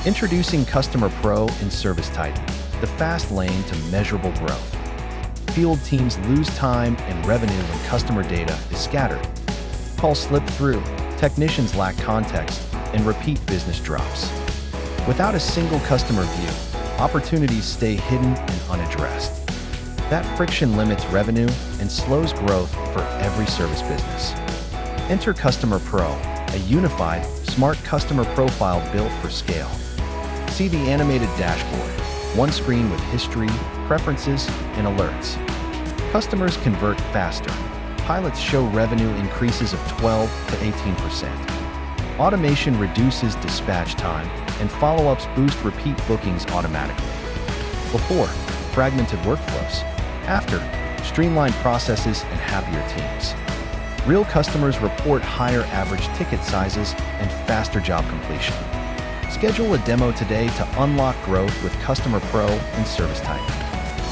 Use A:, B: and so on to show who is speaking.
A: Introducing Customer Pro in ServiceTitan, the fast lane to measurable growth. Field teams lose time and revenue when customer data is scattered. Calls slip through, technicians lack context, and repeat business drops. Without a single customer view, opportunities stay hidden and unaddressed. That friction limits revenue and slows growth for every service business. Enter Customer Pro, a unified, smart customer profile built for scale. See the animated dashboard, one screen with history, preferences, and alerts. Customers convert faster. Pilots show revenue increases of 12 to 18%. Automation reduces dispatch time, and follow-ups boost repeat bookings automatically. Before, fragmented workflows. After, streamlined processes and happier teams. Real customers report higher average ticket sizes and faster job completion. Schedule a demo today to unlock growth with Customer Pro and ServiceTitan.